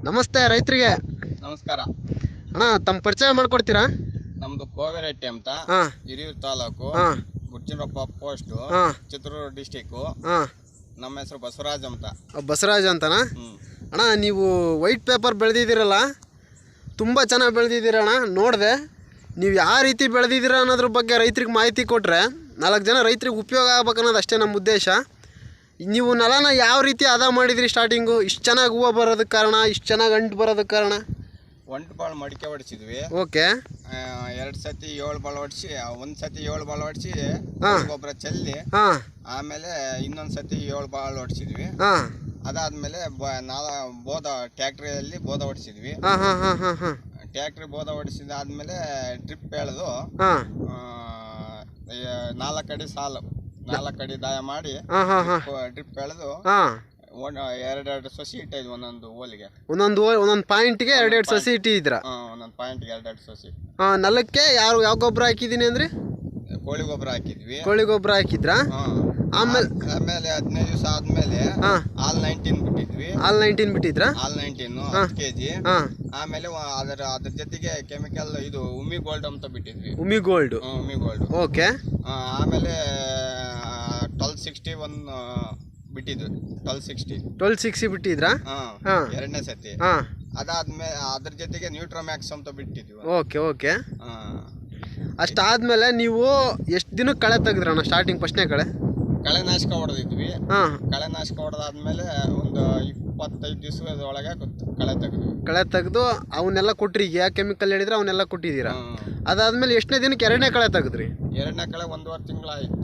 ನಮಸ್ತೆ ರೈತರಿಗೆ. ನಮಸ್ಕಾರ ಅಣ್ಣ, ತಮ್ಮ ಪರಿಚಯ ಮಾಡ್ಕೊಡ್ತೀರಾ? ನಮ್ದು ಕೋವೆರೆಟ್ಟಿ ಅಂತ, ಹಿರಿಯೂರು ತಾಲೂಕು, ಗುರ್ಜಿನಪ್ಪ ಪೋಸ್ಟ್, ಚಿತ್ರದುರ್ಗ ಡಿಸ್ಟಿಕ್ಕು. ನಮ್ಮ ಹೆಸರು ಬಸವರಾಜ್ ಅಂತ. ಬಸವರಾಜ್ ಅಂತನಾ? ಅಣ್ಣ, ನೀವು ವೈಟ್ ಪೇಪರ್ ಬೆಳೆದಿದ್ದೀರಲ್ಲ, ತುಂಬ ಚೆನ್ನಾಗಿ ಬೆಳೆದಿದ್ದೀರಣ್ಣ. ನೋಡಿದೆ, ನೀವು ಯಾವ ರೀತಿ ಬೆಳೆದಿದ್ದೀರ ಅನ್ನೋದ್ರ ಬಗ್ಗೆ ರೈತರಿಗೆ ಮಾಹಿತಿ ಕೊಟ್ಟರೆ 4 ಜನ ರೈತರಿಗೆ ಉಪಯೋಗ ಆಗ್ಬೇಕು ಅನ್ನೋದು ಅಷ್ಟೇ ನಮ್ಮ ಉದ್ದೇಶ. ನೀವು ನೆಲನ ಯಾವ ರೀತಿ ಅದ ಮಾಡಿದ್ರಿ ಸ್ಟಾರ್ಟಿಂಗು? ಇಷ್ಟು ಚೆನ್ನಾಗಿ ಹೂವು ಬರೋದಕ್ಕೆ ಕಾರಣ, ಇಷ್ಟು ಚೆನ್ನಾಗಿ ಅಂಟು ಬರೋದಕ್ಕೆ ಕಾರಣ? ಒಂಟು ಬಾಳು ಮಡಿಕೆ ಹೊಡಿಸಿದ್ವಿ. ಓಕೆ. 2 ಸತಿ 7 ಬಾಳು ಹೊಡಿಸಿ, 1 ಸತಿ 7 ಬಾಳು ಹೊಡಿಸಿ ಗೊಬ್ಬರ ಚೆಲ್ಲಿ, ಆಮೇಲೆ ಇನ್ನೊಂದು ಸತಿ 7 ಬಾಳು ಹೊಡಿಸಿದ್ವಿ. ಅದಾದ್ಮೇಲೆ ಟ್ಯಾಕ್ಟ್ರಿಯಲ್ಲಿ ಬೋದ ಹೊಡಿಸಿದ್ವಿ. ಟ್ಯಾಕ್ಟ್ರಿ ಬೋದ ಹೊಡಿಸಿದಾದ್ಮೇಲೆ ಡ್ರಿಪ್ ಎಳೆದು 4 ಅಡಿ ಸಾಲು, 4 ಅಡಿ ದಾಯ ಮಾಡಿ ಡ್ರಿಪ್ ಎಳೆದು 2 ಸಸಿ ಇಟ್ಟಿದ್ವಿ. ಒಂದೊಂದು ಓಲಿಗೆ ಒಂದೊಂದು ಪಾಯಿಂಟ್ಗೆ 2 ಸಸಿ ಇಟ್ಟಿದ್ರ? ಒಂದೊಂದು ಪಾಯಿಂಟ್ಗೆ 2 ಸಸಿ. ನೆಲಕ್ಕೆ ಯಾವ ಗೊಬ್ಬರ ಹಾಕಿದೀನಿ ಅಂದ್ರೆ? ಕೋಳಿ ಗೊಬ್ಬರ ಹಾಕಿದ್ವಿ. ಕೋಳಿ ಗೊಬ್ಬರ ಹಾಕಿದ್ರ? ಆಮೇಲೆ 15 ದಿವಸ ಆದ್ಮೇಲೆ ಆಲ್ 19 ಬಿಟ್ಟಿದ್ವಿ. ಆಲ್ 19 ಬಿಟ್ಟಿದ್ರ? All 19 10 kg. ಆಮೇಲೆ ಅದ್ರ ಜೊತೆಗೆ ಕೆಮಿಕಲ್ ಇದು ಉಮ್ಮಿ ಗೋಲ್ಡ್ ಅಂತ ಬಿಟ್ಟಿದ್ವಿ. ಉಮ್ಮಿ ಗೋಲ್ಡ್. ಓಕೆ. ಆಮೇಲೆ 1261 ಬಿಟ್ಟಿದ್ವಿ. 1260 ಬಿಟ್ಟಿದ್ರಾ? ಎರಡನೇ ಸತಿ. ಅದಾದ್ಮೇಲೆ ಅದ್ರ ಜೊತೆಗೆ ನ್ಯೂಟ್ರೋಮ್ಯಾಕ್ಸ್ ಅಂತ ಬಿಟ್ಟಿದ್ವಿ. ಓಕೆ. ಅಷ್ಟಾದ್ಮೇಲೆ ನೀವು ಎಷ್ಟು ದಿನಕ್ಕೆ ಕಳೆ ತೆಗೆದ್ರಣ್ಣ? ಸ್ಟಾರ್ಟಿಂಗ್ ಫಸ್ಟ್ನೇ ಕಳೆನಾಶಕ ಹೊಡೆದಿದ್ವಿ. ಕಳೆನಾಶಕ ಹೊಡೆದಾದ್ಮೇಲೆ ಒಂದು 25 ದಿವಸದೊಳಗೆ ಕಳೆ ತೆಗೆದು ಅವನ್ನೆಲ್ಲ ಕೊಟ್ರಿ. ಯಾವ ಕೆಮಿಕಲ್ ಹೇಳಿದ್ರೆ ಅವನ್ನೆಲ್ಲ ಕೊಟ್ಟಿದ್ದೀರಾ? ಅದಾದ್ಮೇಲೆ ಎಷ್ಟನೇ ದಿನಕ್ಕೆ ಎರಡನೇ ಕಳೆ ತೆಗೆದ್ರಿ? ಎರಡನೇ ಕಳೆ 1.5 ತಿಂಗಳು ಆಯ್ತು.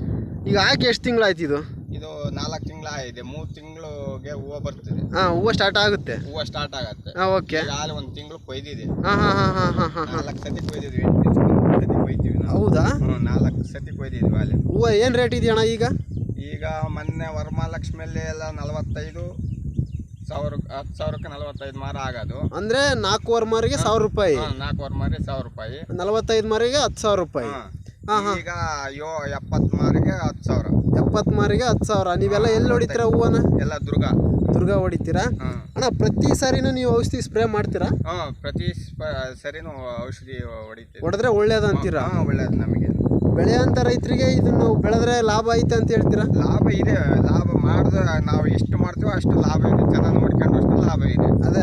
ಈಗ ಹಾಕಿ ಎಷ್ಟು ತಿಂಗಳಾಯ್ತು ಇದು? ಇದು 4 ತಿಂಗಳು ಆಗಿದೆ. 3 ತಿಂಗಳಿಗೆ ಹೂವು ಬರ್ತದೆ. ಹೂವು ಸ್ಟಾರ್ಟ್ ಆಗುತ್ತೆ. ಓಕೆ. ಹಾಲು 1 ತಿಂಗಳು ಕೊಯ್ದಿದೆ. 4 ಸತಿ ಕೊಯ್ದಿದ್ವಿ. 8 ಸತಿ ಕೊಯ್ತೀವಿ. ಹೌದಾ? 4 ಸತಿ ಕೊಯ್ದಿದ್ವಿ ಹಾಲು. ಹೂವು ಏನು ರೇಟ್ ಇದೆಯಣ್ಣ ಈಗ? ಈಗ ಮೊನ್ನೆ ವರಮಹಾಲಕ್ಷ್ಮಿಯಲ್ಲಿ ಎಲ್ಲ 45,000 10,000ಕ್ಕೆ 45 ಮಾರ ಆಗೋದು. ಅಂದ್ರೆ 4 ಮಾರಿಗೆ 1,000 ರೂಪಾಯಿ. 4 ಮಾರಿಗೆ 1,000 ರೂಪಾಯಿ. 45 ಮಾರಿಗೆ 10,000 ರೂಪಾಯಿ. ಈಗ 70 ಮಾರಿಗೆ 10,000. 70 ಮಾರಿಗೆ 10,000. ನೀವೆಲ್ಲ ಎಲ್ಲಿ ಹೊಡಿತೀರಾ ಹೂವನ? ಎಲ್ಲ ದುರ್ಗ ಹೊಡಿತೀರಾ? ಅಣ್ಣ, ಪ್ರತಿ ಸಾರಿನೂ ನೀವು ಔಷಧಿ ಸ್ಪ್ರೇ ಮಾಡ್ತೀರಾ? ಪ್ರತಿ ಸರಿನೂ ಔಷಧಿ ಹೊಡಿತೀವಿ. ಹೊಡೆದ್ರೆ ಒಳ್ಳೇದು ಅಂತೀರಾ? ಒಳ್ಳೇದು. ನಮಗೆ ಬೆಳೆಯಂತ ರೈತರಿಗೆ ಇದನ್ನು ಬೆಳೆದ್ರೆ ಲಾಭ ಐತೆ ಅಂತ ಹೇಳ್ತೀರಾ? ಲಾಭ ಇದೆ. ಲಾಭ ಮಾಡಿದ್ರೆ ನಾವು ಎಷ್ಟು ಮಾಡ್ತೀವೋ ಅಷ್ಟು ಲಾಭ ಇದೆ. ಚೆನ್ನಾಗಿ ನೋಡ್ಕೊಂಡು ಅಷ್ಟು ಲಾಭ ಇದೆ. ಅದೇ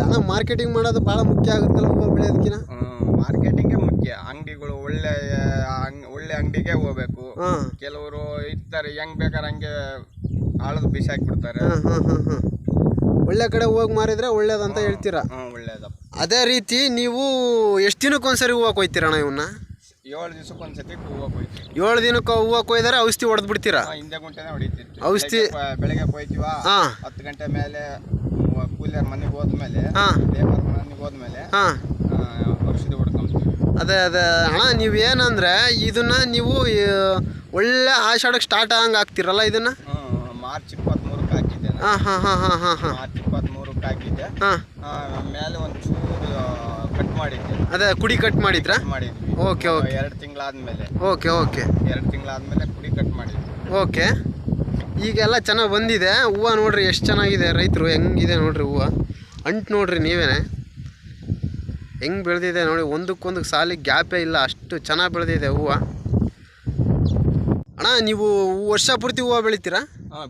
ಅಣ್ಣ, ಮಾರ್ಕೆಟಿಂಗ್ ಮಾಡೋದು ಭಾಳ ಮುಖ್ಯ ಆಗುತ್ತಲ್ಲ ಹೂವು ಬೆಳೆಯೋದಕ್ಕಿಂತ? ಮಾರ್ಕೆಟಿಂಗೇ ಮುಖ್ಯ. ಅಂಗಡಿಗಳು ಒಳ್ಳೆ ಅಂಗಡಿಗೆ ಹೋಗ್ಬೇಕು. ಕೆಲವರು ಇರ್ತಾರೆ, ಹೆಂಗ್ ಬೇಕಾದ್ರೆ ಹಂಗೆ ಆಳದ್ ಬಿಸಿ ಹಾಕ್ಬಿಡ್ತಾರೆ. ಒಳ್ಳೆ ಕಡೆ ಹೋಗಿ ಮಾರಿದ್ರೆ ಒಳ್ಳೇದಂತ ಹೇಳ್ತೀರಾ? ಒಳ್ಳೇದಪ್ಪ. ಅದೇ ರೀತಿ ನೀವು ಎಷ್ಟು ದಿನಕ್ಕೊಂದ್ಸರಿ ಹೂವು ಕೊಯ್ತೀರಣ್ಣ ಇವನ್ನ? 7 ದಿವಸಕ್ಕೊಂದ್ಸತಿ ಹೂವು ಕೊಯ್ತೀವಿ. 7 ದಿನಕ್ಕೆ ಹೂವು ಕೊಯ್ದರೆ ಔಷಧಿ ಹೊಡೆದ್ ಬಿಡ್ತೀರಾ? ಹಿಂದೆ ಗುಂಟೆನೆ ಹೊಡಿತಿರ್ತೀವಿ. ಔಷಧಿ ಬೆಳಗ್ಗೆ ಕೊಯ್ತೀವ. 10 ಗಂಟೆ ಮೇಲೆ ಕೂಲಿಯರ್ ಮನೆಗೆ ಹೋದ್ಮೇಲೆ, ಲೇಬರ್ ಮನೆಗೆ ಹೋದ್ಮೇಲೆ ಔಷಧಿ ಹೊಡ್ಕೊಂತೀವಿ. ಅದೇ ಅಣ್ಣ, ನೀವೇನಂದ್ರೆ ಇದನ್ನ ನೀವು ಒಳ್ಳೆ ಆಷಾಢಕ್ಕೆ ಸ್ಟಾರ್ಟ್ ಆಗಂಗೆ ಹಾಕ್ತಿರಲ್ಲ ಇದನ್ನ? ಮಾರ್ಚ್ 23ಕ್ಕೆ ಹಾಕಿದ್ದೆ. ಮಾರ್ಚ್ 23ಕ್ಕೆ ಹಾಕಿದ್ದೆ. ಮೇಲೆ ಒಂಚೂರು ಕಟ್ ಮಾಡಿದ್ದೆ. ಅದೇ ಕುಡಿ ಕಟ್ ಮಾಡಿದ್ರಾ? ಮಾಡಿದ್ವಿ. ಓಕೆ. 2 ತಿಂಗಳಾದ್ಮೇಲೆ. ಓಕೆ. 2 ತಿಂಗಳಾದ್ಮೇಲೆ ಕುಡಿ ಕಟ್ ಮಾಡಿದ್ವಿ. ಓಕೆ. ಈಗೆಲ್ಲ ಚೆನ್ನಾಗಿ ಬಂದಿದೆ ಹೂವು. ನೋಡ್ರಿ ಎಷ್ಟು ಚೆನ್ನಾಗಿದೆ. ರೈತರು ಹೆಂಗಿದೆ ನೋಡ್ರಿ ಹೂವು. ಅಂಟು ನೋಡ್ರಿ ನೀವೇನೆ ಹೆಂಗೆ ಬೆಳೆದಿದೆ ನೋಡಿ. ಒಂದಕ್ಕೊಂದು ಸಾಲಿಗೆ ಗ್ಯಾಪೇ ಇಲ್ಲ, ಅಷ್ಟು ಚೆನ್ನಾಗಿ ಬೆಳೆದಿದೆ ಹೂವು. ಅಣ್ಣ, ನೀವು ವರ್ಷ ಪೂರ್ತಿ ಹೂವು ಬೆಳಿತೀರಾ?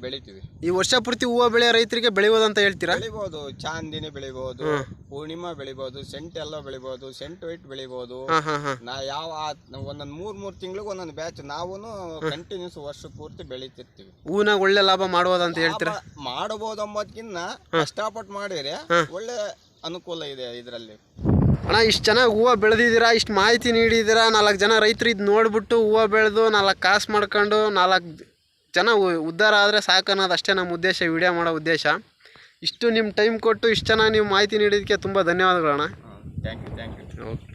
ಬೆಳಿತೀವಿ. ಈ ವರ್ಷ ಪೂರ್ತಿ ಹೂವು ಬೆಳೆಯೋ ರೈತರಿಗೆ ಬೆಳೆಯೋದಂತ ಹೇಳ್ತೀರಾ? ಬೆಳಿಬೋದು. ಚಾಂದಿನಿ ಬೆಳಿಬೋದು, ಪೂರ್ಣಿಮಾ ಬೆಳಿಬೋದು, ಸೆಂಟ್ ಎಲ್ಲ ಬೆಳಿಬೋದು, ಸೆಂಟ್ ವೈಟ್ ಬೆಳಿಬೋದು. ನಾ ಒಂದೊಂದು 3 ತಿಂಗಳಿಗೆ ಒಂದೊಂದು ಬ್ಯಾಚ್ ನಾವು ಕಂಟಿನ್ಯೂಸ್ ವರ್ಷ ಪೂರ್ತಿ ಬೆಳಿತಿರ್ತೀವಿ. ಹೂವಿನಾಗ ಒಳ್ಳೆ ಲಾಭ ಮಾಡ್ಬೋದಂತ ಹೇಳ್ತೀರಾ? ಮಾಡಬಹುದು ಅಂಬೋದಕ್ಕಿಂತ ಕಷ್ಟಪಟ್ಟು ಮಾಡಿದ್ರೆ ಒಳ್ಳೆ ಅನುಕೂಲ ಇದೆ ಇದರಲ್ಲಿ. ಅಣ್ಣ, ಇಷ್ಟು ಚೆನ್ನಾಗಿ ಹೂವು ಬೆಳೆದಿದ್ದೀರಾ, ಇಷ್ಟು ಮಾಹಿತಿ ನೀಡಿದ್ದೀರಾ. 4 ಜನ ರೈತರು ಇದು ನೋಡಿಬಿಟ್ಟು ಹೂವು ಬೆಳೆದು 4 ಕಾಸು ಮಾಡ್ಕೊಂಡು 4 ಜನ ಉದ್ಧಾರ ಆದರೆ ಸಾಕು ಅನ್ನೋದು ಅಷ್ಟೇ ನಮ್ಮ ಉದ್ದೇಶ, ವಿಡಿಯೋ ಮಾಡೋ ಉದ್ದೇಶ. ಇಷ್ಟು ನಿಮ್ಮ ಟೈಮ್ ಕೊಟ್ಟು ಇಷ್ಟು ಚೆನ್ನಾಗಿ ನೀವು ಮಾಹಿತಿ ನೀಡಿದ್ದಕ್ಕೆ ತುಂಬ ಧನ್ಯವಾದಗಳಣ್ಣ. Thank you. ಓಕೆ.